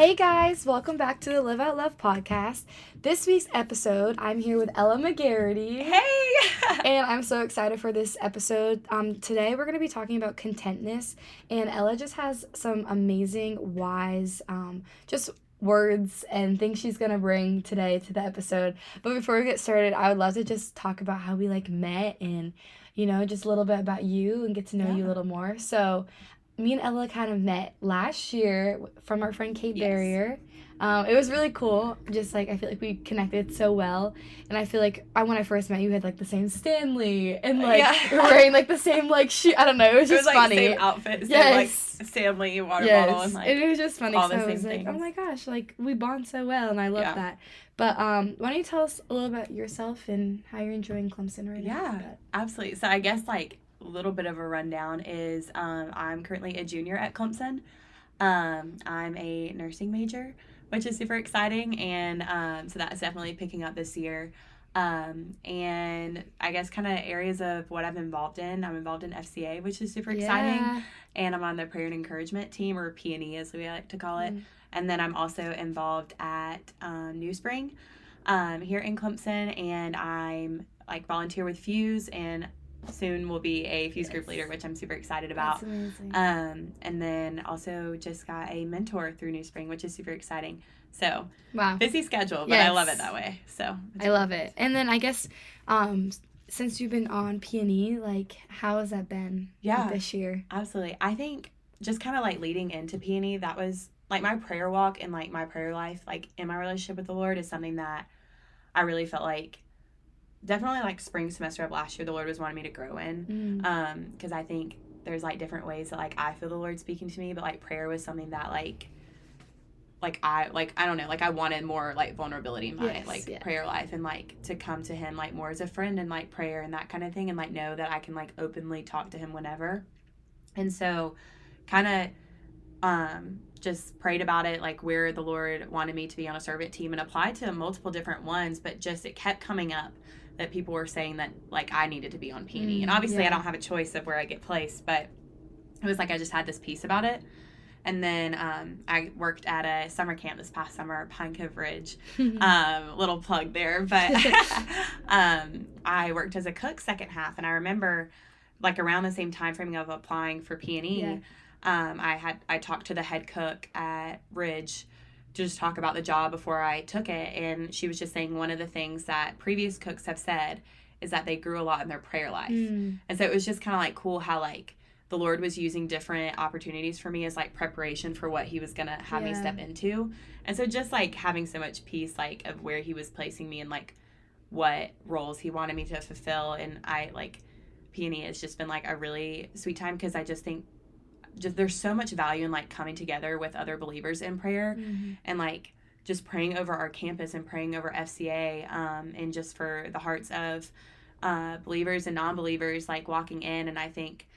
Hey guys, welcome back to the Live Out Love podcast. This week's episode, I'm here with Ella McGarity. Hey! And I'm so excited for this episode. Today we're going to be talking about contentness, and Ella just has some amazing, wise, just words and things she's going to bring today to the episode. But before we get started, I would love to just talk about how we met and, just a little bit about you and get to know you a little more. So me and Ella kind of met last year from our friend Kate Barrier. It was really cool. Just I feel like we connected so well, and I feel like when I first met you, had the same Stanley and we were wearing the same shoe. I don't know. It was just funny. Same outfit, yes. Same Stanley water bottle, and it was just funny. All so the I was same things. Oh my gosh, we bond so well, and I love that. But why don't you tell us a little about yourself and how you're enjoying Clemson right now? Yeah, absolutely. So I guess a little bit of a rundown is I'm currently a junior at Clemson. I'm a nursing major, which is super exciting, and so that's definitely picking up this year. And I guess kind of areas of what I'm involved in. I'm involved in FCA, which is super exciting, and I'm on the prayer and encouragement team, or P&E as we like to call it. And then I'm also involved at New Spring here in Clemson, and I'm volunteer with Fuse, and soon will be a Fuse group leader, which I'm super excited about. That's amazing. And then also just got a mentor through New Spring, which is super exciting. So busy schedule, but I love it that way. So I love it. And then I guess since you've been on P&E, how has that been this year? Absolutely. I think just kind of leading into P&E, that was my prayer walk and my prayer life, in my relationship with the Lord, is something that I really felt definitely spring semester of last year, the Lord was wanting me to grow in. Because I think there's different ways that I feel the Lord speaking to me, but prayer was something that I don't know, I wanted more vulnerability in my prayer life, and to come to Him more as a friend and prayer and that kind of thing, and know that I can openly talk to Him whenever. And so kind of just prayed about it, where the Lord wanted me to be on a servant team, and applied to multiple different ones, but just it kept coming up that people were saying that I needed to be on P&E. And obviously I don't have a choice of where I get placed, but it was I just had this peace about it. And then I worked at a summer camp this past summer, Pine Cove Ridge. Little plug there. But I worked as a cook second half, and I remember around the same time frame of applying for P&E, I talked to the head cook at Ridge to just talk about the job before I took it, and she was just saying one of the things that previous cooks have said is that they grew a lot in their prayer life. And so it was just kind of cool how the Lord was using different opportunities for me as preparation for what He was gonna have me step into. And so just having so much peace of where He was placing me and what roles He wanted me to fulfill. And I P&E has just been a really sweet time, because I just think there's so much value in coming together with other believers in prayer, and just praying over our campus and praying over FCA, and just for the hearts of believers and non-believers walking in. And I think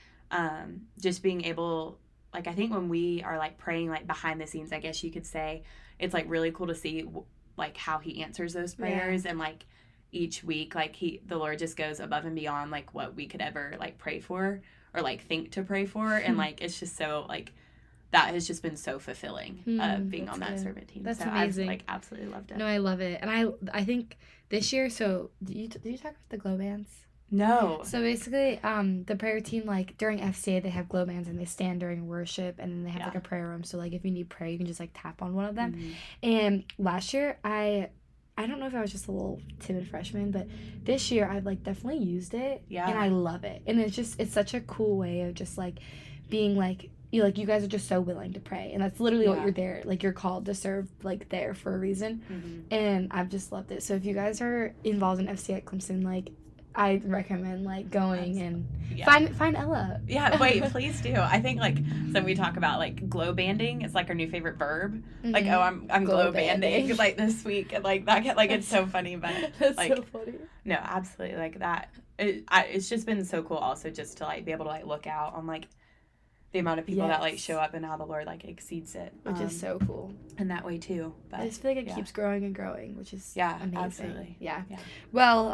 just being able, I think when we are praying behind the scenes, I guess you could say, it's really cool to see how He answers those prayers. And each week the Lord just goes above and beyond what we could ever pray for or think to pray for. And it's just so that has just been so fulfilling being on that servant team. That's so amazing. I've absolutely loved it. No, I love it. And I think this year, so did you talk about the glow bands? No. So basically, the prayer team, during FCA, they have glow bands, and they stand during worship, and then they have a prayer room. So if you need prayer, you can just tap on one of them. And last year, I don't know if I was just a little timid freshman, but this year I've definitely used it. And I love it. And it's such a cool way of just being you guys are just so willing to pray, and that's literally what you're there. You're called to serve there for a reason. And I've just loved it. So if you guys are involved in FCA at Clemson, I recommend going and find Ella. Yeah, wait, please do. I think so we talk about glow banding. It's our new favorite verb. I'm glow banding this week, and that it's so funny, but that's so funny. No, absolutely that. It's just been so cool also just to be able to look out on the amount of people that like show up and how the Lord like exceeds it, which is so cool in that way too. But I just feel like it keeps growing and growing, which is amazing. Absolutely. Yeah. Well,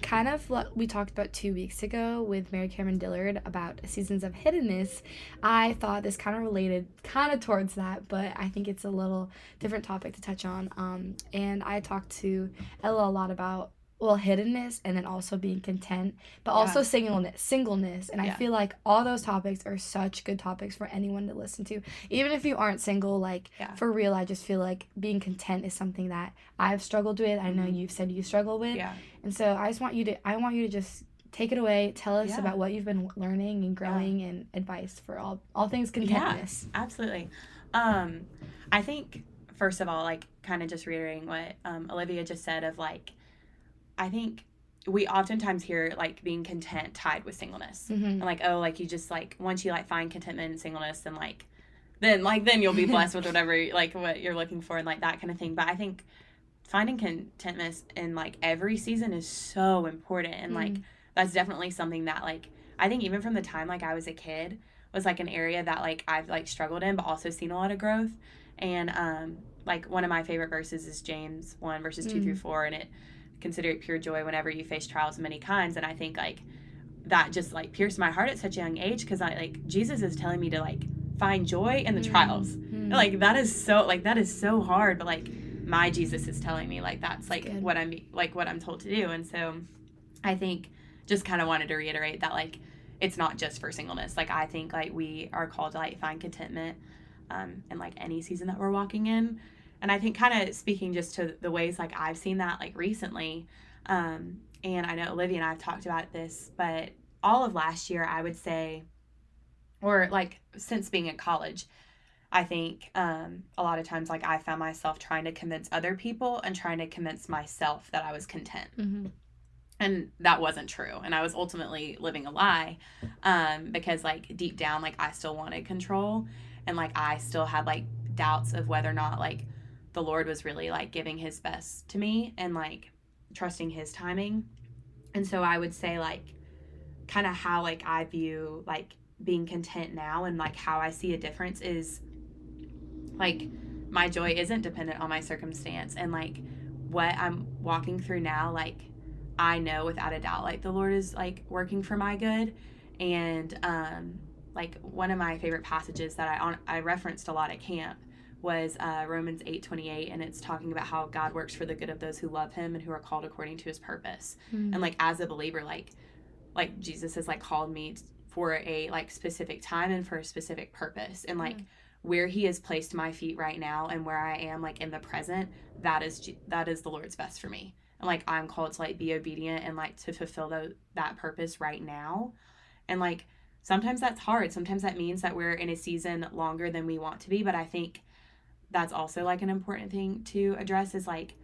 kind of what we talked about 2 weeks ago with Mary Cameron Dillard about seasons of hiddenness. I thought this kind of related towards that, but I think it's a little different topic to touch on. And I talked to Ella a lot about hiddenness and then also being content, but also singleness. And I feel like all those topics are such good topics for anyone to listen to. Even if you aren't single, like for real, I just feel like being content is something that I've struggled with. I know you've said you struggle with. Yeah. And so I want you to just take it away. Tell us about what you've been learning and growing and advice for all things contentness. Yeah, absolutely. I think, first of all, like kind of just reiterating what Olivia just said of like, I think we oftentimes hear like being content tied with singleness, and like, oh, like you just like once you like find contentment in singleness, then you'll be blessed with whatever like what you're looking for and like that kind of thing. But I think finding contentment in like every season is so important, and like that's definitely something that like I think even from the time like I was a kid was like an area that like I've like struggled in, but also seen a lot of growth. And like one of my favorite verses is James 1 verses 2 through 4, and it consider it pure joy whenever you face trials of many kinds. And I think like that just like pierced my heart at such a young age, because I like Jesus is telling me to like find joy in the trials. Like that is so hard, but like my Jesus is telling me like that's like what I'm told to do. And so I think just kind of wanted to reiterate that like it's not just for singleness. Like I think like we are called to like find contentment in like any season that we're walking in. And I think kind of speaking just to the ways like I've seen that like recently, and I know Olivia and I have talked about this, but all of last year I would say, or like since being in college, I think a lot of times like I found myself trying to convince other people and trying to convince myself that I was content. And that wasn't true. And I was ultimately living a lie, because like deep down, like I still wanted control, and like I still had like doubts of whether or not like the Lord was really like giving his best to me and like trusting his timing. And so I would say like kind of how like I view like being content now, and like how I see a difference is like my joy isn't dependent on my circumstance, and like what I'm walking through now, like I know without a doubt like the Lord is like working for my good. And like one of my favorite passages that I referenced a lot at camp was Romans 8:28, and it's talking about how God works for the good of those who love him and who are called according to his purpose. And like as a believer, like Jesus has like called me for a like specific time and for a specific purpose, and like where he has placed my feet right now and where I am like in the present, that is the Lord's best for me. And like I'm called to like be obedient and like to fulfill that purpose right now. And like sometimes that's hard. Sometimes that means that we're in a season longer than we want to be, but I think that's also like an important thing to address is like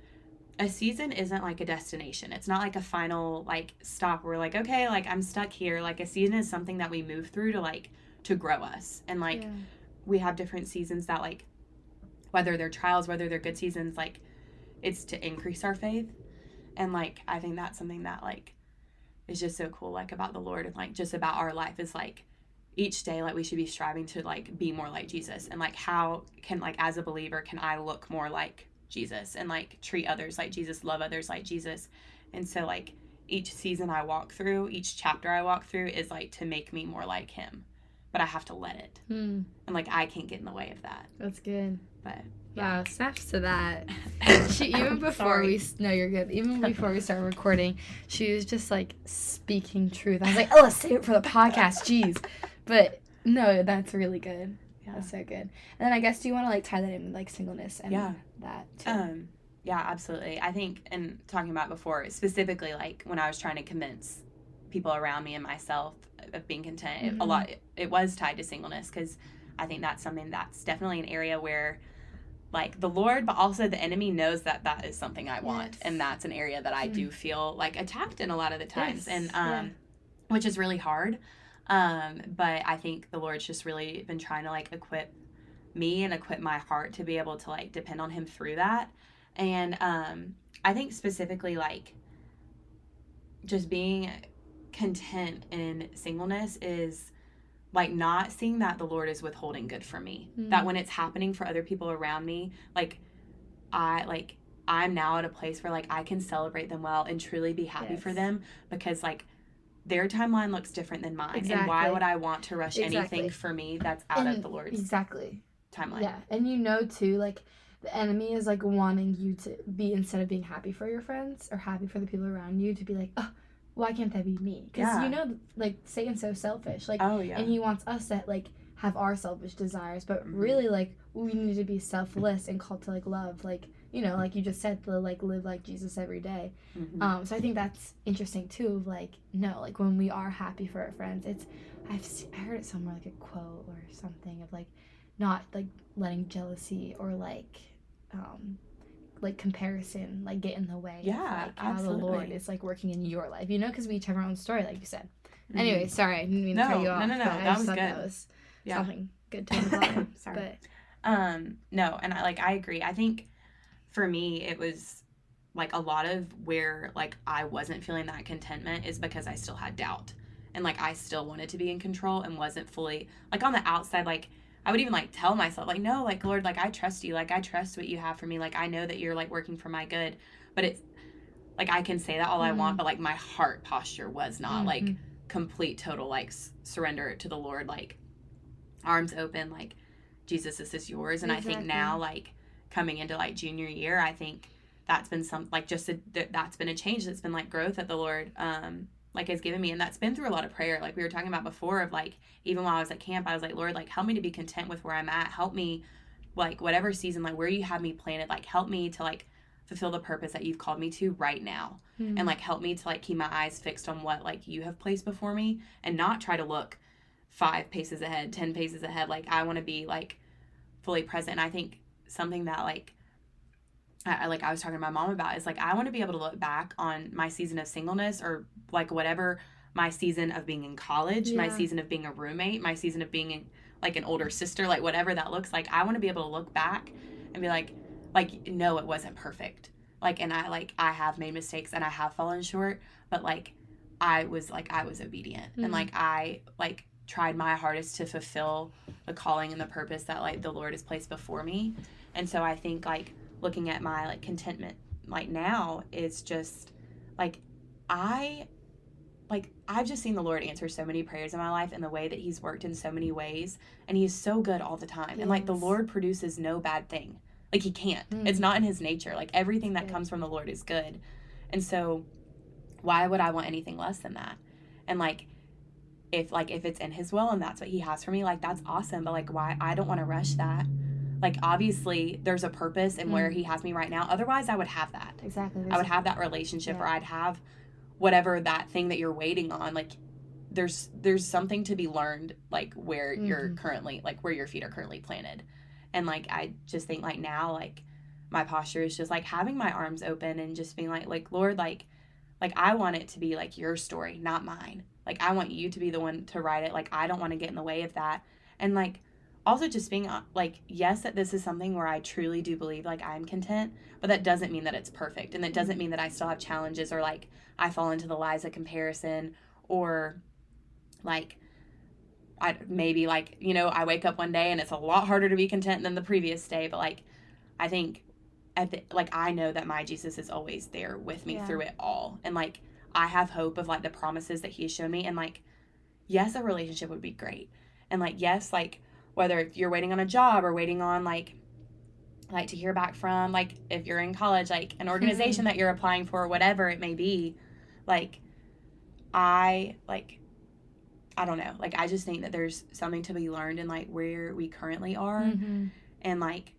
a season isn't like a destination. It's not like a final like stop. We're like, okay, like I'm stuck here. Like a season is something that we move through to grow us. And like we have different seasons that like, whether they're trials, whether they're good seasons, like it's to increase our faith. And like, I think that's something that like is just so cool, like about the Lord and like just about our life is like, each day like we should be striving to like be more like Jesus, and like how can like as a believer can I look more like Jesus and like treat others like Jesus, love others like Jesus. And so like each season I walk through, each chapter I walk through is like to make me more like him, but I have to let it. And like I can't get in the way of that. That's good. But wow, snaps to that. Even before you're good. Even before we started recording, she was just like speaking truth. I was like, oh, let's save it for the podcast. Jeez. But no, that's really good. Yeah. That's so good. And then I guess, do you want to like tie that in with like singleness and that too? Yeah, absolutely. I think, and talking about before, specifically like when I was trying to convince people around me and myself of being content, it was tied to singleness, because I think that's something that's definitely an area where like the Lord, but also the enemy knows that that is something I want. And that's an area that I do feel like attacked in a lot of the times. And which is really hard. But I think the Lord's just really been trying to like equip me and equip my heart to be able to like depend on him through that. And I think specifically like just being content in singleness is like not seeing that the Lord is withholding good from me. That when it's happening for other people around me, like I'm now at a place where like I can celebrate them well and truly be happy for them, because like their timeline looks different than mine. And why would I want to rush anything for me that's out of the Lord's timeline? Yeah. And too, like the enemy is like wanting you to be, instead of being happy for your friends or happy for the people around you, to be like, oh, why can't that be me? Because like Satan's so selfish, like, and he wants us to like have our selfish desires, but really like we need to be selfless and called to like love, like, like you just said, to like live like Jesus every day. So I think that's interesting too, of like, no, like when we are happy for our friends, I heard it somewhere, like a quote or something of like not like letting jealousy or like comparison like get in the way of like how the Lord is like working in your life, because we each have our own story, like you said. Anyway, sorry, I didn't mean to cut you off. No, that was good. That was something good to talk. Sorry. But no, and I agree. I think for me it was like a lot of where like I wasn't feeling that contentment is because I still had doubt, and like I still wanted to be in control and wasn't fully like on the outside, like I would even like tell myself like, no, like Lord, like I trust you, like I trust what you have for me, like I know that you're like working for my good. But it's like I can say that all I want, but like my heart posture was not like complete total like surrender to the Lord, like arms open, like Jesus, this is yours. And I think now like coming into like junior year, I think that's been some like that's been a change, that's been like growth that the Lord like has given me, and that's been through a lot of prayer, like we were talking about before, of like even while I was at camp, I was like, Lord, like help me to be content with where I'm at, help me like whatever season, like where you have me planted, like help me to like fulfill the purpose that you've called me to right now, and like help me to like keep my eyes fixed on what like you have placed before me, and not try to look 5 paces ahead, 10 paces ahead. Like I want to be like fully present. And I think something that like I was talking to my mom about is like I want to be able to look back on my season of singleness, or like whatever, my season of being in college, my season of being a roommate, my season of being like an older sister, like whatever that looks like. I want to be able to look back and be like no, it wasn't perfect, like, and I have made mistakes and I have fallen short, but like I was obedient, and like I like tried my hardest to fulfill the calling and the purpose that like the Lord has placed before me. And so I think like looking at my like contentment like now is just like I've just seen the Lord answer so many prayers in my life, and the way that he's worked in so many ways, and he's so good all the time. And like the Lord produces no bad thing. Like he can't. It's not in his nature. Like everything that comes from the Lord is good. And so why would I want anything less than that? And like if it's in his will and that's what he has for me, like that's awesome. But like why I don't want to rush that. Like obviously there's a purpose in where he has me right now. Otherwise I would have that. Exactly. I would have that relationship, or I'd have whatever that thing that you're waiting on. Like there's something to be learned, like where you're currently, like where your feet are currently planted. And like I just think like now like my posture is just like having my arms open and just being like Lord, like I want it to be like your story, not mine. Like I want you to be the one to write it. Like I don't want to get in the way of that. And like also just being like, yes, that this is something where I truly do believe like I'm content, but that doesn't mean that it's perfect. And that doesn't mean that I still have challenges, or like I fall into the lies of comparison, or like I maybe like, I wake up one day and it's a lot harder to be content than the previous day. But like, I think I know that my Jesus is always there with me through it all. And like, I have hope of like the promises that he has shown me. And like, yes, a relationship would be great. And like, yes, like whether you're waiting on a job or waiting on like to hear back from, like if you're in college, like an organization that you're applying for, whatever it may be, like I don't know, like I just think that there's something to be learned in like where we currently are. And like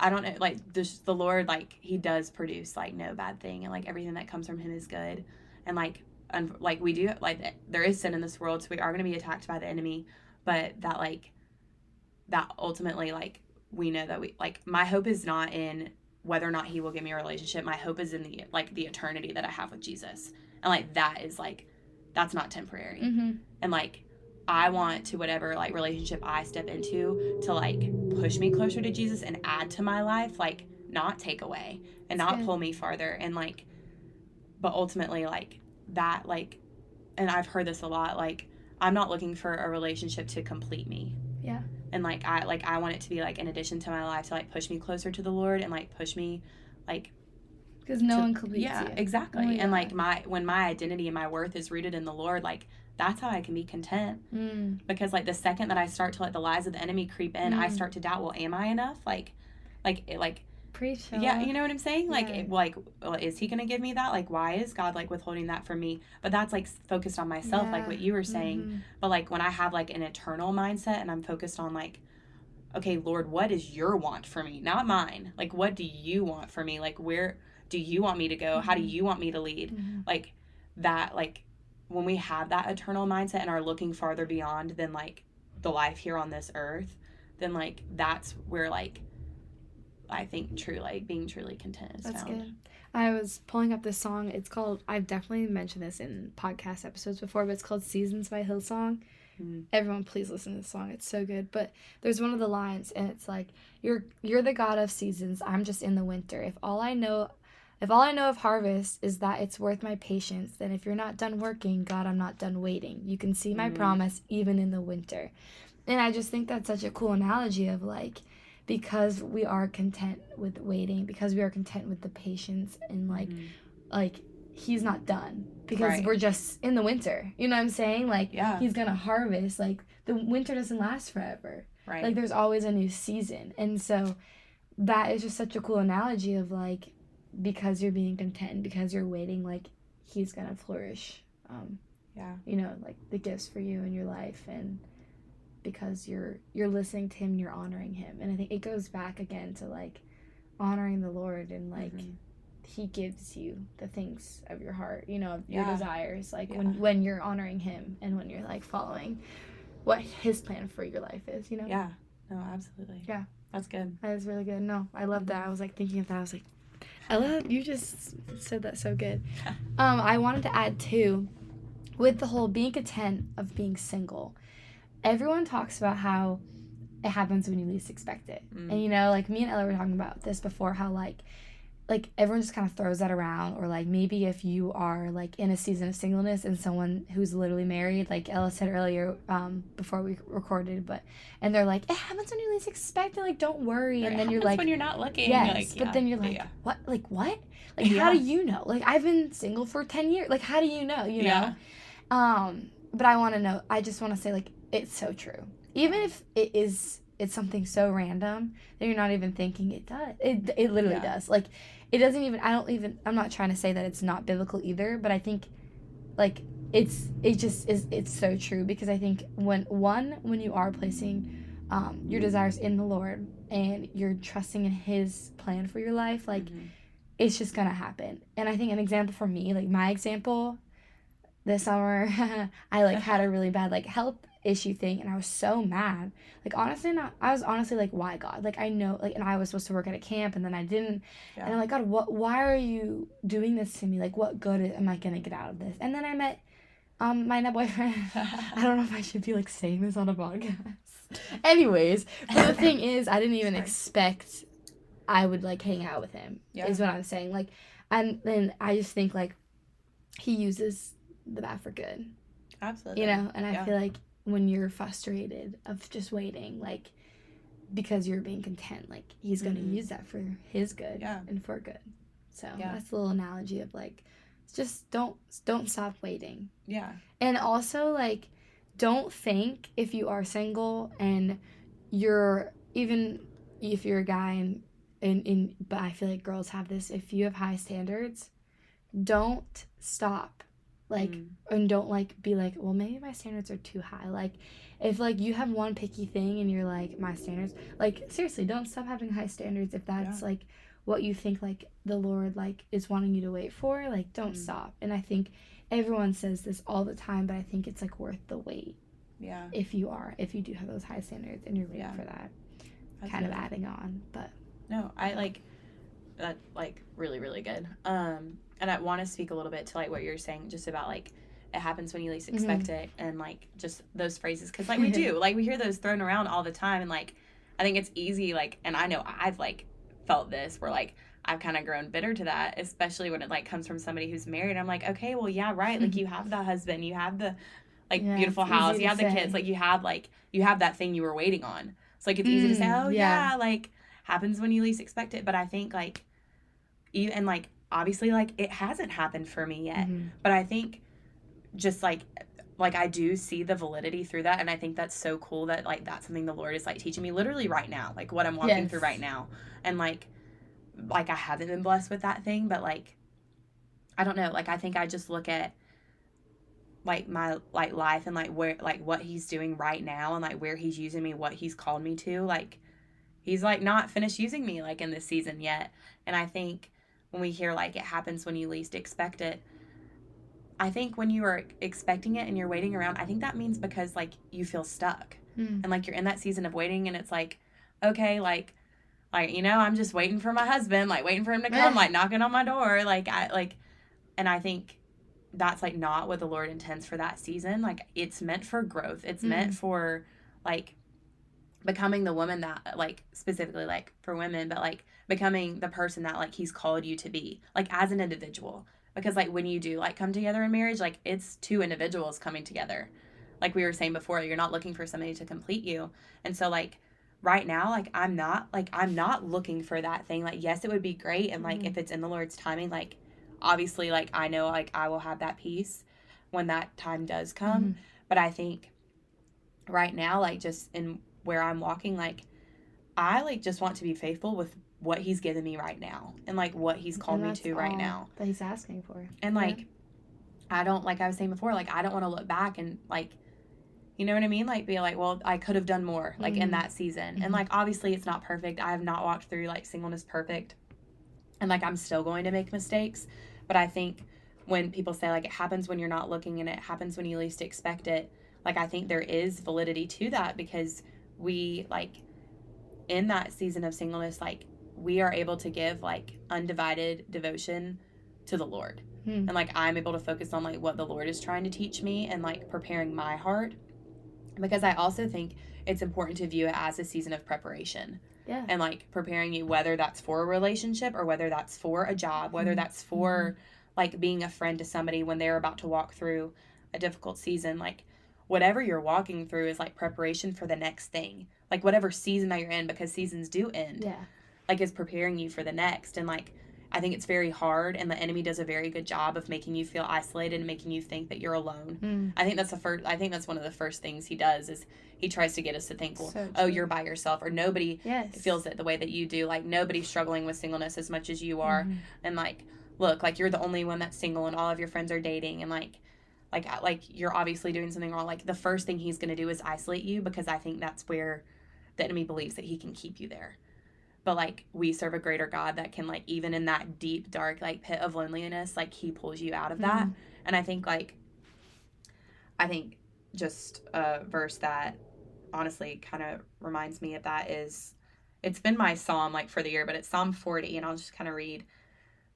I don't know, like just the Lord, like he does produce like no bad thing, and like everything that comes from him is good. And like we do, like there is sin in this world, so we are going to be attacked by the enemy, but that ultimately, like we know that we, like my hope is not in whether or not he will give me a relationship. My hope is in the eternity that I have with Jesus. And like that is like, that's not temporary. And like I want to, whatever like relationship I step into, to like push me closer to Jesus and add to my life, like not take away and that's not good. Pull me farther. And like, but ultimately like that, like, and I've heard this a lot, like I'm not looking for a relationship to complete me. Yeah. And I want it to be like an addition to my life to like push me closer to the Lord and like push me like, because no one completes you. Yeah, exactly. And like when my identity and my worth is rooted in the Lord, like that's how I can be content. Because like the second that I start to let the lies of the enemy creep in, I start to doubt, well, am I enough? Preach. Yeah, you know what I'm saying? Is he going to give me that? Like, why is God like withholding that from me? But that's like focused on myself, like what you were saying. But like when I have like an eternal mindset and I'm focused on like, okay, Lord, what is your want for me? Not mine. Like, what do you want for me? Like, where do you want me to go? How do you want me to lead? Like that, like when we have that eternal mindset and are looking farther beyond than like the life here on this earth, then like that's where like I think being truly content is That's found. good. I was pulling up this song. It's called, I've definitely mentioned this in podcast episodes before, but it's called Seasons by Hillsong. Everyone please listen to this song. It's so good. But there's one of the lines and it's like, you're the God of seasons. I'm just in the winter. If all I know of harvest is that it's worth my patience, then if you're not done working, God, I'm not done waiting. You can see my promise even in the winter. And I just think that's such a cool analogy of like, because we are content with waiting, because we are content with the patience and like he's not done because we're just in the winter. You know what I'm saying? Like he's gonna harvest. Like the winter doesn't last forever. Right. Like there's always a new season. And so that is just such a cool analogy of like, because you're being content, because you're waiting, like he's gonna flourish. You know, like the gifts for you in your life, and because you're listening to him, you're honoring him. And I think it goes back again to like honoring the Lord and like he gives you the things of your heart, you know, your desires, like when you're honoring him and when you're like following what his plan for your life is, you know? Yeah. No, absolutely. Yeah. That's good. That is really good. No, I love that. I was like thinking of that. I was like, Ella, you just said that so good. I wanted to add too, with the whole being content of being single, everyone talks about how it happens when you least expect it. And, you know, like me and Ella were talking about this before, how, like everyone just kind of throws that around. Or, like, maybe if you are, like, in a season of singleness and someone who's literally married, like Ella said earlier before we recorded, and they're like, it happens when you least expect it, like, don't worry. And then you're like, when you're not looking. Yes, but then you're like, what? Like, what? Like, how do you know? Like, I've been single for 10 years. Like, how do you know, you know? But I want to know, I just want to say, like, it's so true. Even if it's something so random that you're not even thinking, it does. It literally does. Like, it doesn't even, I'm not trying to say that it's not biblical either, but I think, like, it's so true, because I think when you are placing your desires in the Lord and you're trusting in his plan for your life, like, it's just gonna happen. And I think an example for me, like, my example this summer, I, like, had a really bad, like, health issue thing, and I was so mad. Like, I was honestly like, why, God? Like, I know, like, and I was supposed to work at a camp, and then I didn't. And I'm like, God, why are you doing this to me? Like, what good am I gonna get out of this? And then I met my now boyfriend. I don't know if I should be, like, saying this on a podcast. Anyways, but the thing is, I didn't even expect I would, like, hang out with him, is what I'm saying. Like, and then I just think, like, he uses the bad for good. Absolutely. You know, and I feel like when you're frustrated of just waiting, like, because you're being content, like, he's going to use that for his good and for good. So that's a little analogy of, like, just don't stop waiting. Yeah. And also, like, don't think if you are single and even if you're a guy and but I feel like girls have this, if you have high standards, don't stop. Like, and don't, like, be like, well, maybe my standards are too high. Like, if, like, you have one picky thing and you're like, my standards, like, seriously, don't stop having high standards if that's, like, what you think, like, the Lord, like, is wanting you to wait for. Like, don't stop. And I think everyone says this all the time, but I think it's, like, worth the wait. Yeah. If you do have those high standards and you're waiting for that. That's kind of adding on, but. No, I, like, that, like, really, really good. And I want to speak a little bit to, like, what you're saying just about, like, it happens when you least expect it, and, like, just those phrases, because, like, we do, like, we hear those thrown around all the time, and, like, I think it's easy, like, and I know I've, like, felt this, where, like, I've kind of grown bitter to that, especially when it, like, comes from somebody who's married. I'm like, okay, well, yeah, right, like, you have the husband, you have the, like beautiful house, you have the kids, like you have that thing you were waiting on. So like it's easy to say, oh yeah, like happens when you least expect it. But I think like even like obviously like it hasn't happened for me yet. But I think just like I do see the validity through that, and I think that's so cool that like that's something the Lord is like teaching me literally right now, like what I'm walking through right now. And like I haven't been blessed with that thing, but like I don't know, like I think I just look at like my like life and like where like what he's doing right now and like where he's using me, what he's called me to, like he's like not finished using me like in this season yet. And I think when we hear like it happens when you least expect it, I think when you are expecting it and you're waiting around, I think that means because like you feel stuck and like you're in that season of waiting, and it's like, okay, like you know, I'm just waiting for my husband, like waiting for him to come, like knocking on my door, like and I think that's like not what the Lord intends for that season. Like it's meant for growth. It's meant for like becoming the woman that like specifically like for women, but like becoming the person that like he's called you to be, like as an individual. Because like when you do like come together in marriage, like it's two individuals coming together. Like we were saying before, you're not looking for somebody to complete you. And so like right now, like I'm not looking for that thing. Like yes, it would be great, and like if it's in the Lord's timing, like obviously like I know like I will have that peace when that time does come. But I think right now, like just in where I'm walking, like I like just want to be faithful with what he's given me right now and like what he's called me to right now that he's asking for. And like I don't, like I was saying before, like I don't want to look back and like, you know what I mean, like be like, well, I could have done more like in that season. And like obviously it's not perfect. I have not walked through like singleness perfect, and like I'm still going to make mistakes. But I think when people say like it happens when you're not looking and it happens when you least expect it, like I think there is validity to that, because we like in that season of singleness, like we are able to give like undivided devotion to the Lord. And like I'm able to focus on like what the Lord is trying to teach me and like preparing my heart, because I also think it's important to view it as a season of preparation. And like preparing you, whether that's for a relationship or whether that's for a job, whether that's for like being a friend to somebody when they're about to walk through a difficult season. Like whatever you're walking through is like preparation for the next thing, like whatever season that you're in, because seasons do end. Like is preparing you for the next. And like I think it's very hard, and the enemy does a very good job of making you feel isolated and making you think that you're alone. I think that's one of the first things he does, is he tries to get us to think, well, oh, you're by yourself, or nobody feels it the way that you do, like nobody's struggling with singleness as much as you are. And like look, like you're the only one that's single and all of your friends are dating, and like you're obviously doing something wrong. Like the first thing he's going to do is isolate you, because I think that's where the enemy believes that he can keep you there. But like we serve a greater God that can like even in that deep dark like pit of loneliness, like he pulls you out of that. And I think just a verse that honestly kind of reminds me of that is, it's been my psalm like for the year, but it's Psalm 40, and I'll just kind of read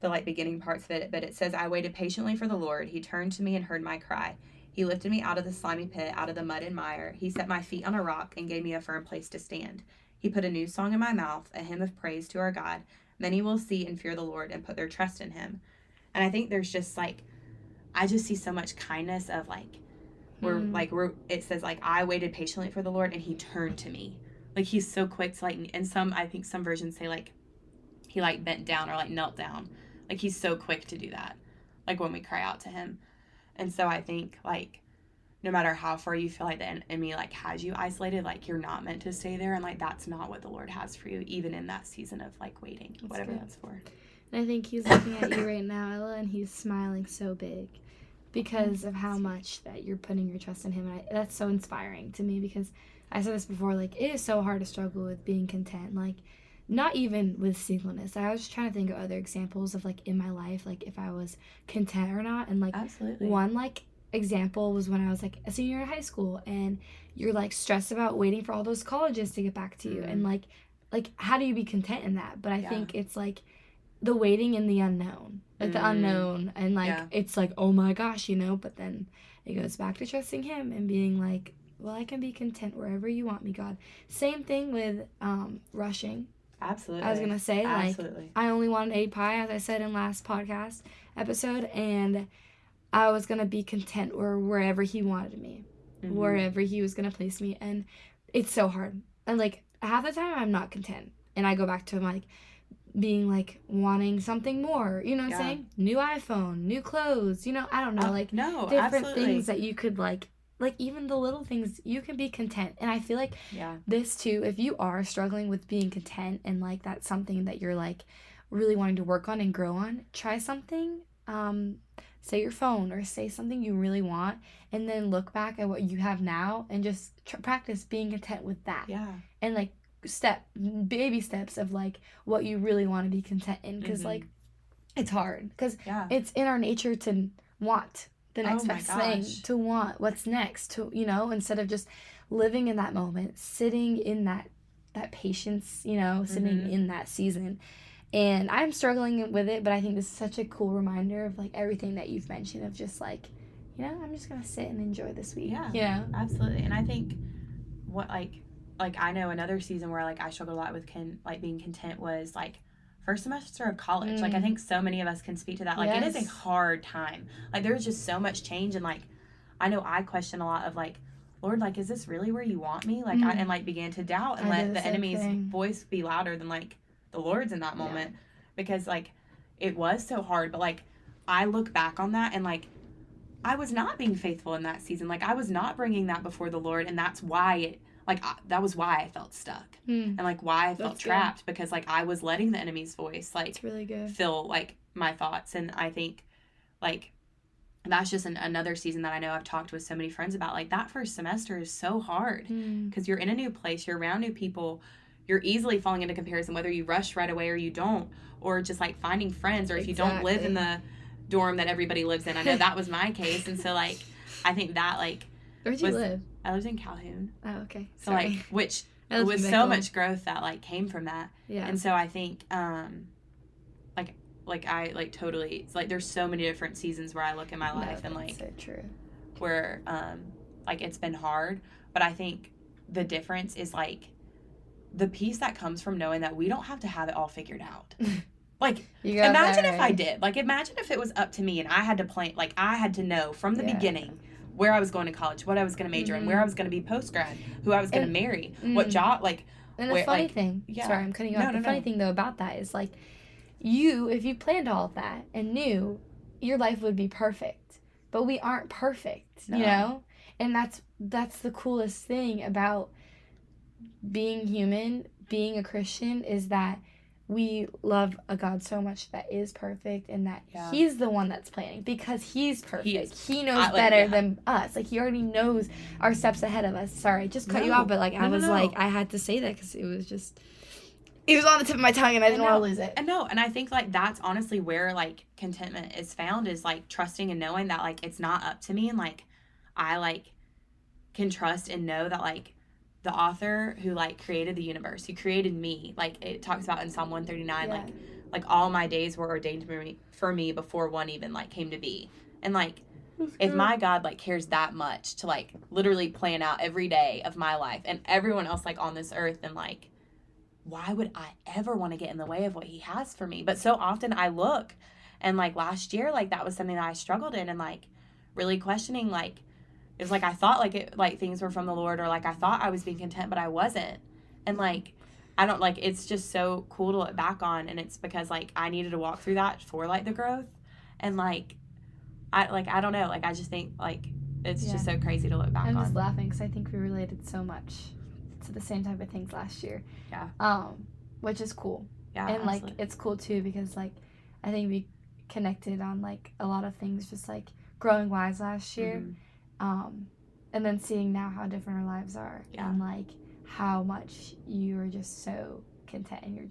the like beginning parts of it. But it says, I waited patiently for the Lord. He turned to me and heard my cry. He lifted me out of the slimy pit, out of the mud and mire. He set my feet on a rock and gave me a firm place to stand. He put a new song in my mouth, a hymn of praise to our God. Many will see and fear the Lord and put their trust in him. And I think there's just like, I just see so much kindness of like, it says like, I waited patiently for the Lord and he turned to me. Like he's so quick to like, and I think some versions say like, he like bent down or like knelt down. Like he's so quick to do that. Like when we cry out to him. And so I think like, no matter how far you feel like the enemy like has you isolated, like you're not meant to stay there, and like that's not what the Lord has for you, even in that season of like waiting, that's whatever good. That's for. And I think he's looking at you right now, Ella, and he's smiling so big because of how much that you're putting your trust in him. And that's so inspiring to me, because I said this before, like it is so hard to struggle with being content, like not even with singleness. I was just trying to think of other examples of like in my life, like if I was content or not. And like absolutely. One like example was when I was like a senior in high school, and you're like stressed about waiting for all those colleges to get back to you, and like how do you be content in that? But I think it's like the waiting in the unknown, like the unknown, and like it's like, oh my gosh, you know. But then it goes back to trusting him and being like, well, I can be content wherever you want me, God. Same thing with rushing. Absolutely. I was gonna say, like, I only wanted egg pie, as I said in last podcast episode, and I was going to be content wherever he wanted me. wherever he was going to place me. And it's so hard. And, like, half the time I'm not content. And I go back to, like, being, like, wanting something more. You know what I'm saying? New iPhone, new clothes. You know, I don't know. Like, different absolutely. things that you could, like, even the little things, you can be content. And I feel like this, too, if you are struggling with being content and, like, that's something that you're, like, really wanting to work on and grow on, try something. Say your phone or say something you really want, and then look back at what you have now and just practice being content with that. Yeah. And, like, baby steps of, like, what you really want to be content in. Because, like, it's hard. Because it's in our nature to want the next best thing, to want what's next, to, you know, instead of just living in that moment, sitting in that patience, you know, sitting in that season. And I'm struggling with it, but I think this is such a cool reminder of, like, everything that you've mentioned of just, like, you know, I'm just going to sit and enjoy this week. Yeah, you know? Absolutely. And I think what, like I know another season where, like, I struggled a lot with being content was, like, first semester of college. Like, I think so many of us can speak to that. Like, it is a hard time. Like, there's just so much change. And, like, I know I question a lot of, like, Lord, like, is this really where you want me? Like, and, like, began to doubt and let the enemy's voice be louder than, like, the Lord's in that moment, because, like, it was so hard. But, like, I look back on that and, like, I was not being faithful in that season. Like, I was not bringing that before the Lord, and that's why that was why I felt stuck and, like, why I felt trapped, because, like, I was letting the enemy's voice, like, it's really good. fill, like, my thoughts. And I think, like, that's just another season that I know I've talked with so many friends about. Like, that first semester is so hard because you're in a new place, you're around new people. You're easily falling into comparison, whether you rush right away or you don't, or just, like, finding friends, or if you don't live in the dorm that everybody lives in. I know that was my case. And so, like, I think that, like, where'd you live? I lived in Calhoun. Oh, okay. So, like, which was so much growth that, like, came from that. Yeah. And so I think, like I, like, totally, it's like there's so many different seasons where I look in my life and, like, so true. Where, like, it's been hard, but I think the difference is, like, the peace that comes from knowing that we don't have to have it all figured out. Like, imagine if I did. Like, imagine if it was up to me and I had to plan, like, I had to know from the beginning where I was going to college, what I was going to major in, where I was going to be post-grad, who I was going to marry, what job, like. And the funny thing, sorry, I'm cutting you off. The funny thing, though, about that is, like, if you planned all of that and knew, your life would be perfect. But we aren't perfect, you know? And that's the coolest thing about being human, being a Christian, is that we love a God so much that is perfect, and that he's the one that's planning, because he's perfect. He knows better than us. Like, he already knows our steps ahead of us. Sorry, I just cut you off, but, like, I was like, I had to say that because it was on the tip of my tongue and I didn't want to lose it. And I think, like, that's honestly where, like, contentment is found, is, like, trusting and knowing that, like, it's not up to me, and, like, I, like, can trust and know that, like, the author who, like, created the universe, who created me, like, it talks about in Psalm 139, like all my days were ordained for me before one even, like, came to be. And, like, if my God, like, cares that much to, like, literally plan out every day of my life and everyone else, like, on this earth, then, like, why would I ever want to get in the way of what he has for me? But so often I look, and, like, last year, like, that was something that I struggled in, and, like, really questioning, like, it was like I thought, like, things were from the Lord, or, like, I thought I was being content, but I wasn't. And, like, I don't, like, it's just so cool to look back on, and it's because, like, I needed to walk through that for, like, the growth. And, like, I don't know, like, I just think, like, it's just so crazy to look back on. I'm just laughing because I think we related so much to the same type of things last year. Yeah. Which is cool. Yeah, and, absolutely. like, it's cool, too, because, like, I think we connected on, like, a lot of things, just, like, growing wise last year. And then seeing now how different our lives are, and, like, how much you are just so content, and you're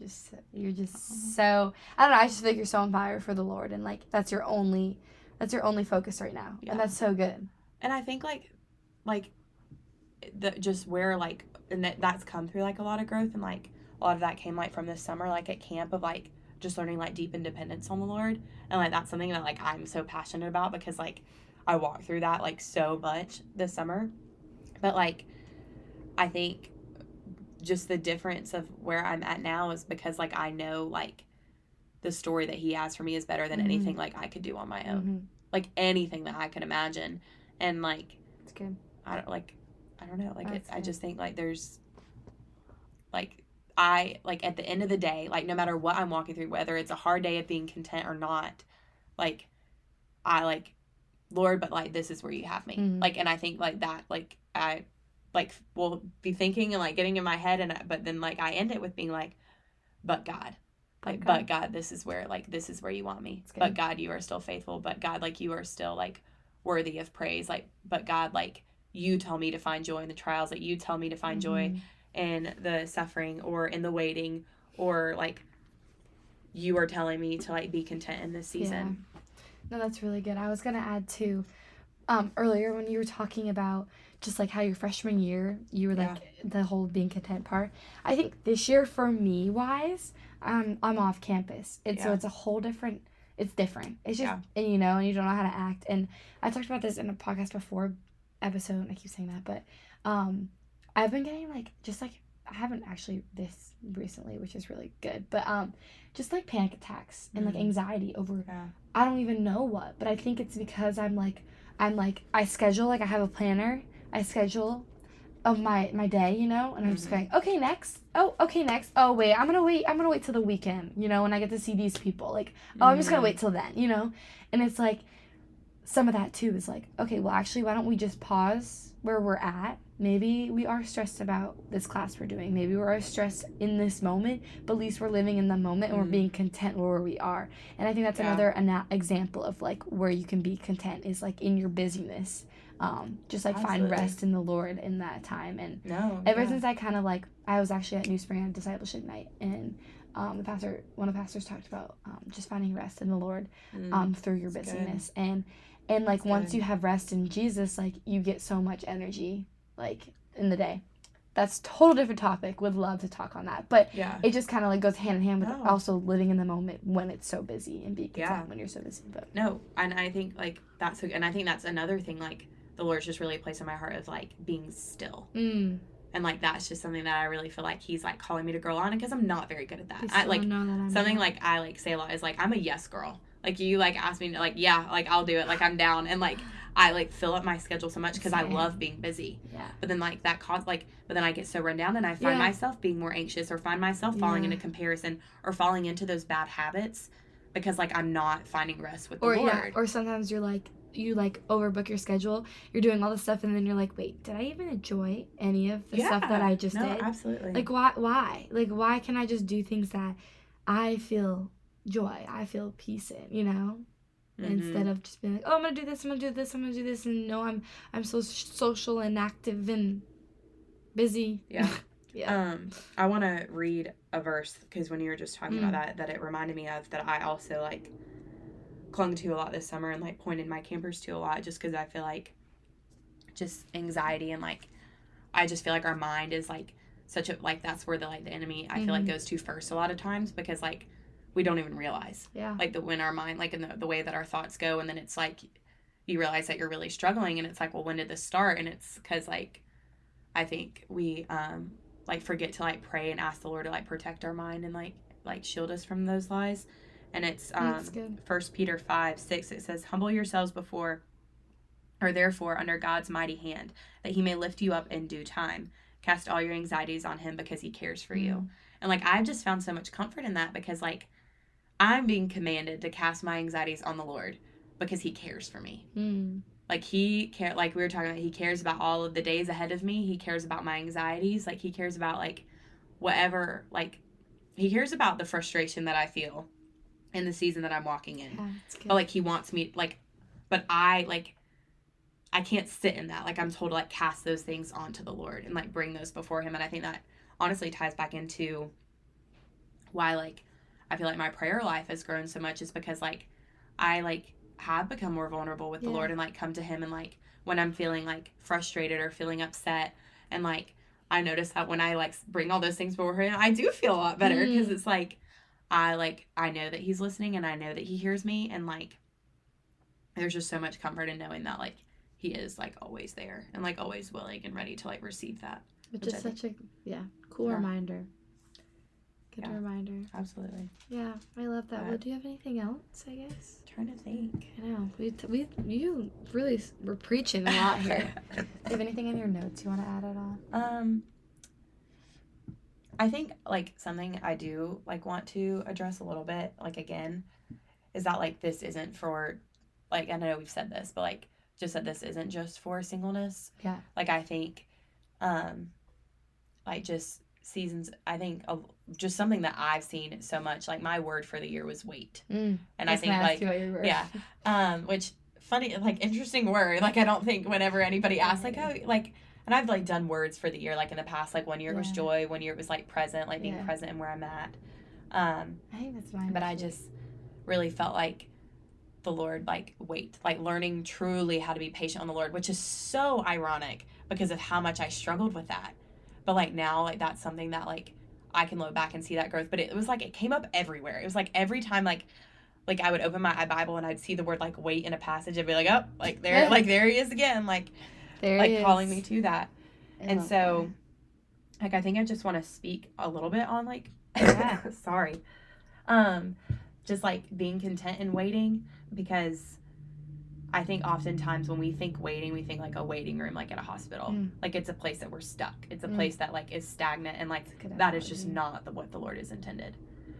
just so, I don't know, I just feel like you're so on fire for the Lord, and, like, that's your only focus right now, and that's so good. And I think, like just where, like, and that's come through, like, a lot of growth, and, like, a lot of that came, like, from this summer, like, at camp, of, like, just learning, like, deep independence on the Lord, and, like, that's something that, like, I'm so passionate about, because, like, I walked through that, like, so much this summer. But, like, I think just the difference of where I'm at now is because, like, I know, like, the story that he has for me is better than anything, like, I could do on my own. Like, anything that I could imagine. And, like, it's good. I don't know. Like, I just think, like, there's, like, I, like, at the end of the day, like, no matter what I'm walking through, whether it's a hard day of being content or not, like, I, like, Lord, but, like, this is where you have me. Mm-hmm. Like, and I think, like, that, like, I, like, will be thinking and, like, getting in my head, but then, like, I end it with being, like, but God. Like, but God, this is where you want me. But God, you are still faithful. But God, like, you are still, like, worthy of praise. Like, but God, like, you tell me to find joy in the trials. Like, you tell me to find joy in the suffering or in the waiting, or, like, you are telling me to, like, be content in this season. Yeah. No, that's really good. I was going to add, too, earlier when you were talking about just, like, how your freshman year, you were, like, the whole being content part. I think this year, for me, wise, I'm off campus. So it's a whole different, it's different. It's just, and you know, and you don't know how to act. And I talked about this in a podcast before episode, and I keep saying that, but I've been getting, like, just, like, I haven't actually this recently, which is really good, but just, like, panic attacks and, like, anxiety over, I don't even know what, but I think it's because I'm like, I schedule, like, I have a planner, I schedule of my day, you know, and I'm just going, okay, next, oh, wait, I'm gonna wait till the weekend, you know, when I get to see these people, like, oh, I'm just gonna wait till then, you know, and it's like, some of that, too, is like, okay, well, actually, why don't we just pause where we're at? Maybe we are stressed about this class we're doing. Maybe we're stressed in this moment, but at least we're living in the moment and we're being content where we are. And I think that's another example of, like, where you can be content is, like, in your busyness. Just, like, find rest in the Lord in that time. And ever since I kind of, like, I was actually at New Spring on discipleship night, and one of the pastors talked about just finding rest in the Lord through your busyness. Good. And like, that's once good. You have rest in Jesus, like, you get so much energy, like, in the day. That's a total different topic. Would love to talk on that. But it just kind of, like, goes hand in hand with also living in the moment when it's so busy and being content when you're so busy. But no, and I think, like, that's another thing, like, the Lord's just really placed in my heart of, like, being still. And, like, that's just something that I really feel like he's, like, calling me to grow on, because I'm not very good at that. I say a lot is, like, I'm a yes girl. Like, you, like, ask me, like, yeah, like, I'll do it. Like, I'm down. And, like, I, like, fill up my schedule so much because I love being busy. Yeah. But then, like, but then I get so run down and I find myself being more anxious, or find myself falling into comparison, or falling into those bad habits because, like, I'm not finding rest with the Lord. Yeah, or sometimes you overbook your schedule. You're doing all this stuff, and then you're like, wait, did I even enjoy any of the stuff that I just did? Absolutely. Like, why? Like, why can't I just do things that I feel joy, I feel peace in, you know? Instead of just being like, oh, I'm gonna do this, and no, I'm so social and active and busy. Yeah. I want to read a verse, because when you were just talking about that it reminded me of, that I also, like, clung to a lot this summer, and, like, pointed my campers to a lot, just because I feel like just anxiety, and, like, I just feel like our mind is, like, such a, like, that's where the enemy, I feel like, goes to first a lot of times, because, like, we don't even realize, like, when our mind, like, in the way that our thoughts go, and then it's like you realize that you're really struggling, and it's like, well, when did this start? And it's because, like, I think we like, forget to, like, pray and ask the Lord to, like, protect our mind and, like shield us from those lies. And it's 1 Peter 5:6. It says, humble yourselves therefore under God's mighty hand, that he may lift you up in due time. Cast all your anxieties on him, because he cares for you. And, like, I've just found so much comfort in that, because, like, I'm being commanded to cast my anxieties on the Lord because he cares for me. Like, like we were talking about, he cares about all of the days ahead of me. He cares about my anxieties. Like, he cares about, like, whatever, like, he cares about the frustration that I feel in the season that I'm walking in. Yeah, that's good. But, like, he wants me, like, but I can't sit in that. Like, I'm told to, like, cast those things onto the Lord and, like, bring those before him. And I think that honestly ties back into why, like, I feel like my prayer life has grown so much, is because, like, I, like, have become more vulnerable with the Lord, and, like, come to him, and, like, when I'm feeling, like, frustrated or feeling upset, and, like, I notice that when I, like, bring all those things before him, I do feel a lot better, because it's like, I know that he's listening, and I know that he hears me, and, like, there's just so much comfort in knowing that, like, he is, like, always there, and, like, always willing and ready to, like, receive that. Which is such a cool reminder. Good reminder. Absolutely. Yeah, I love that. Well, do you have anything else, I guess? Trying to think. I know. You really were preaching a lot here. Do you have anything in your notes you want to add at all? I think, like, something I do, like, want to address a little bit, like, again, is that, like, this isn't for, like, I know we've said this, but, like, just that this isn't just for singleness. Yeah. Like, I think, like, just seasons, I think just something that I've seen so much, like, my word for the year was wait. And I think, like, yeah, which funny, like, interesting word. Like, I don't think whenever anybody asks, like, oh, like, and I've, like, done words for the year, like, in the past, like, 1 year it was joy, 1 year it was, like, present, like, being present in where I'm at. I think that's mine. But I just really felt like the Lord, like, wait, like, learning truly how to be patient on the Lord, which is so ironic because of how much I struggled with that. But, like, now, like, that's something that, like, I can look back and see that growth. But it was, like, it came up everywhere. It was, like, every time, like I would open my Bible and I'd see the word, like, wait in a passage. I'd be like, oh, like, there he is again. Like, calling me to that. And so, like, I think I just want to speak a little bit on, like, sorry. Just, like, being content in waiting, because I think oftentimes when we think waiting, we think, like, a waiting room, like, at a hospital. Like, it's a place that we're stuck. It's a place that, like, is stagnant, and, like, that is just not what the Lord is intended.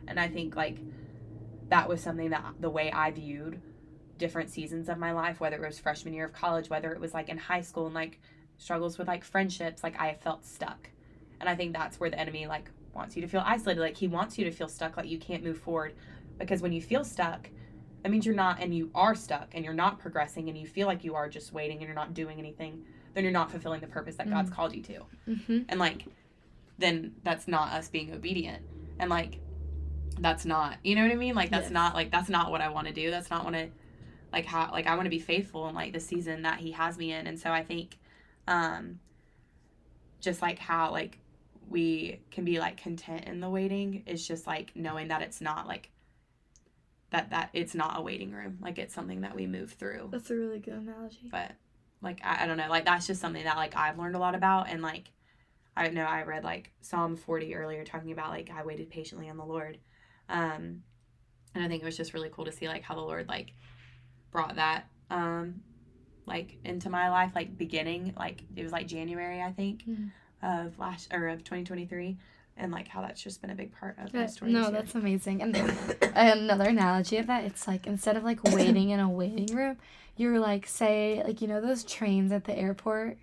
And I think, like, that was something that the way I viewed different seasons of my life, whether it was freshman year of college, whether it was, like, in high school and, like, struggles with, like, friendships, like, I felt stuck. And I think that's where the enemy, like, wants you to feel isolated. Like, he wants you to feel stuck, like you can't move forward. Because when you feel stuck, that means you're not, and you are stuck, and you're not progressing, and you feel like you are just waiting, and you're not doing anything, then you're not fulfilling the purpose that God's called you to. And, like, then that's not us being obedient. And, like, that's not, you know what I mean? Like, that's not, like, that's not what I want to do. That's not what I, like, how, like, I want to be faithful in, like, the season that he has me in. And so I think, just, like, how, like, we can be, like, content in the waiting is just, like, knowing that it's not, like, that it's not a waiting room. Like, it's something that we move through. That's a really good analogy. But, like, I don't know. Like, that's just something that, like, I've learned a lot about. And, like, I know I read, like, Psalm 40 earlier talking about, like, I waited patiently on the Lord. And I think it was just really cool to see, like, how the Lord, like, brought that, like, into my life, like, beginning, like, it was, like, January, I think, of 2023, and, like, how that's just been a big part of my story. No, that's amazing. And another analogy of that, it's, like, instead of, like, waiting in a waiting room, you're, like, say, like, you know those trains at the airport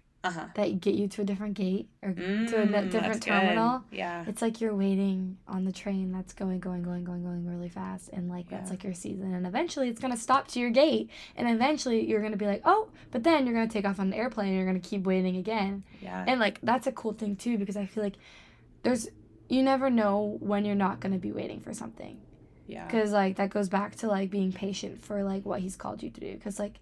that get you to a different gate or to a different terminal? Yeah. It's like you're waiting on the train that's going really fast, and, like, that's, like, your season. And eventually it's going to stop to your gate, and eventually you're going to be like, oh, but then you're going to take off on an airplane and you're going to keep waiting again. Yeah. And, like, that's a cool thing, too, because I feel like you never know when you're not going to be waiting for something. Yeah. Because, like, that goes back to, like, being patient for, like, what he's called you to do. Because, like,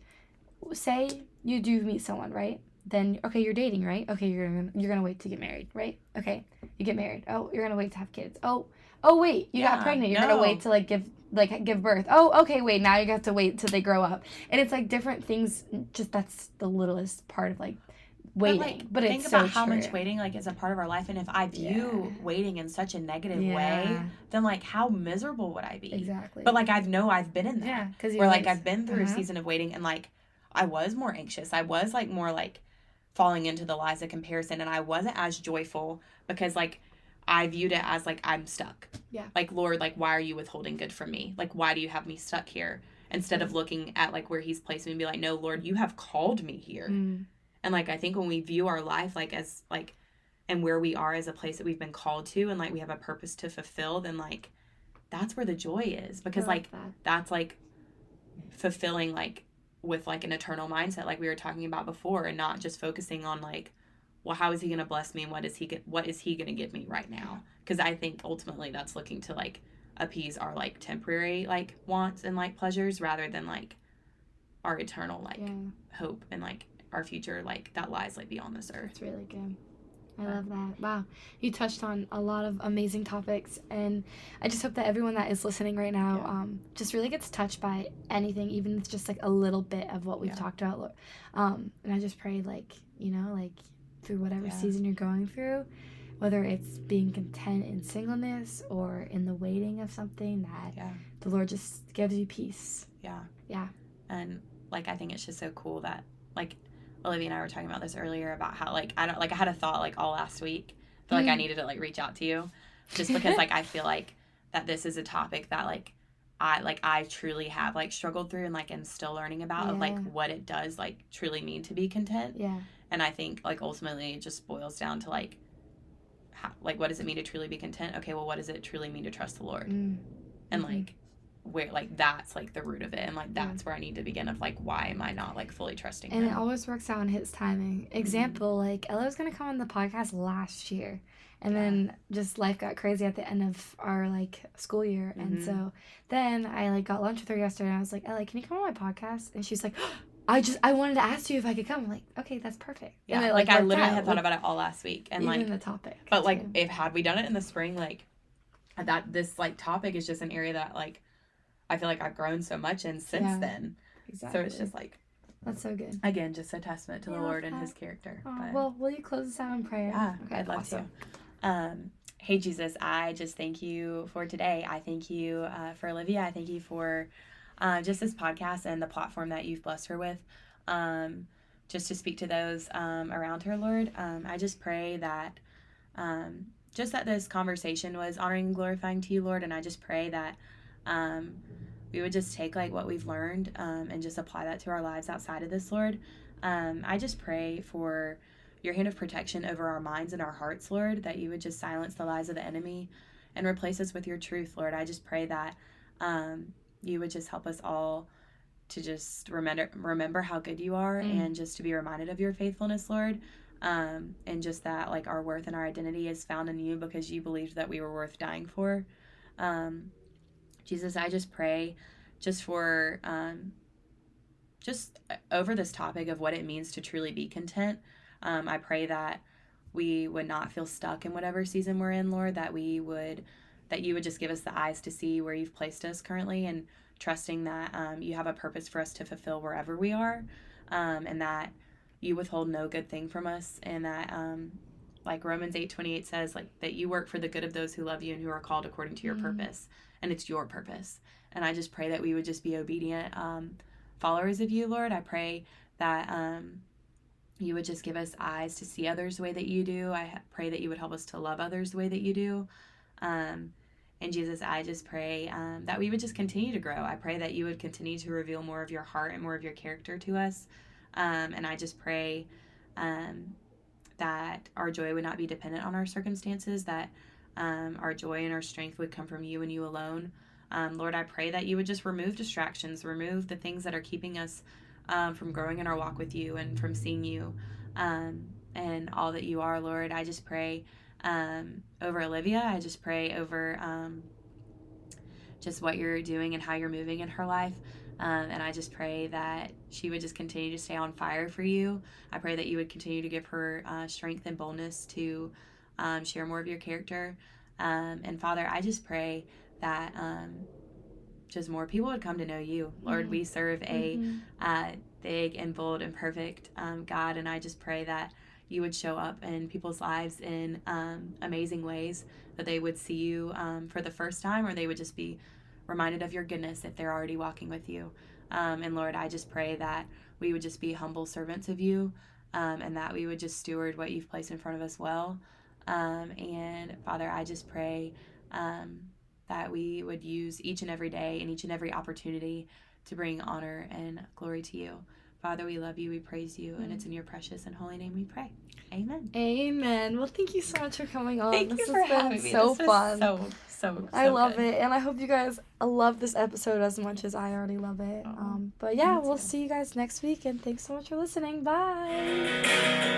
say you do meet someone, right? Then, okay, you're dating, right? Okay, you're gonna wait to get married, right? Okay, you get married. Oh, you're gonna wait to have kids. Oh, wait, you got pregnant. You're gonna wait to, like, give birth. Oh, okay, wait, now you have to wait till they grow up. And it's, like, different things. Just that's the littlest part of, like, waiting. But think it's about so how true. much waiting, like, is a part of our life. And if I view waiting in such a negative way, then, like, how miserable would I be? Exactly. But, like, I've been in that. Yeah, because where, like, I've been through a season of waiting, and, like, I was more anxious. I was, like, more, like, falling into the lies of comparison, and I wasn't as joyful because, like, I viewed it as, like, I'm stuck. Yeah. Like, Lord, like, why are you withholding good from me? Like, why do you have me stuck here? Instead of looking at, like, where he's placed me and be like, no, Lord, you have called me here. And, like, I think when we view our life, like, as, like, and where we are as a place that we've been called to, and, like, we have a purpose to fulfill, then, like, that's where the joy is. Because, like, that's, like, fulfilling, like, with, like, an eternal mindset, like we were talking about before, and not just focusing on, like, well, how is he going to bless me, and what is he going to give me right now? Because I think ultimately that's looking to, like, appease our, like, temporary, like, wants and, like, pleasures, rather than, like, our eternal, like, hope and, like, our future, like, that lies, like, beyond this earth. That's really good. I love that. Wow. You touched on a lot of amazing topics, and I just hope that everyone that is listening right now just really gets touched by anything, even if it's just, like, a little bit of what we've talked about. And I just pray, like, you know, like, through whatever season you're going through, whether it's being content in singleness or in the waiting of something, that the Lord just gives you peace. Yeah. And like, I think it's just so cool that, like, Olivia and I were talking about this earlier about how, like, I had a thought, like, all last week. I feel like I needed to, like, reach out to you just because, like, I feel like that this is a topic that, like, I truly have, like, struggled through and, like, am still learning about of, like, what it does, like, truly mean to be content. Yeah. And I think, like, ultimately it just boils down to, like, how, like, what does it mean to truly be content? Okay, well, what does it truly mean to trust the Lord? And, like, where, like, that's, like, the root of it. And, like, that's where I need to begin of, like, why am I not, like, fully trusting Him? And it always works out in His timing. Example, like, Ella was going to come on the podcast last year. And then just life got crazy at the end of our, like, school year. And so then I, like, got lunch with her yesterday. And I was like, Ella, can you come on my podcast? And she's like, I wanted to ask you if I could come. I'm like, okay, that's perfect. Yeah, and it, like I literally had thought about it all last week. And, even like, the topic. But, like, if had we done it in the spring, like, this, like, topic is just an area that, like, I feel like I've grown so much in since then. Exactly. So it's just, like, that's so good. Again, just a testament to the Lord and His character. But, well, will you close us out in prayer? Yeah, okay, I'd love to. Hey, Jesus, I just thank you for today. I thank you for Olivia. I thank you for just this podcast and the platform that you've blessed her with, just to speak to those around her, Lord. I just pray that just that this conversation was honoring and glorifying to you, Lord, and I just pray that we would just take, like, what we've learned and just apply that to our lives outside of this, Lord. I just pray for your hand of protection over our minds and our hearts, Lord, that you would just silence the lies of the enemy and replace us with your truth, Lord. I just pray that you would just help us all to just remember how good you are and just to be reminded of your faithfulness, Lord, and just that, like, our worth and our identity is found in you because you believed that we were worth dying for. Jesus, I just pray just for just over this topic of what it means to truly be content. I pray that we would not feel stuck in whatever season we're in, Lord, that you would just give us the eyes to see where you've placed us currently, and trusting that you have a purpose for us to fulfill wherever we are, and that you withhold no good thing from us, and that like Romans 8:28 says, like, that you work for the good of those who love you and who are called according to your purpose, and it's your purpose. And I just pray that we would just be obedient followers of you, Lord. I pray that you would just give us eyes to see others the way that you do. I pray that you would help us to love others the way that you do. And Jesus, I just pray that we would just continue to grow. I pray that you would continue to reveal more of your heart and more of your character to us. And I just pray that our joy would not be dependent on our circumstances, that our joy and our strength would come from you and you alone. Lord, I pray that you would just remove distractions, remove the things that are keeping us from growing in our walk with you and from seeing you and all that you are, Lord. I just pray over Olivia. I just pray over just what you're doing and how you're moving in her life. And I just pray that she would just continue to stay on fire for you. I pray that you would continue to give her strength and boldness to share more of your character. And Father, I just pray that just more people would come to know you. Lord, we serve a big and bold and perfect God, and I just pray that you would show up in people's lives in amazing ways, that they would see you for the first time, or they would just be reminded of your goodness if they're already walking with you. And Lord, I just pray that we would just be humble servants of you, and that we would just steward what you've placed in front of us well. And Father, I just pray that we would use each and every day and each and every opportunity to bring honor and glory to you. Father, we love you, we praise you, and it's in your precious and holy name we pray. Amen. Amen. Well, thank you so much for coming on. Thank you for having me. So this fun. So I love good. it, and I hope you guys love this episode as much as I already love it. But yeah, we'll see you guys next week, and thanks so much for listening. Bye.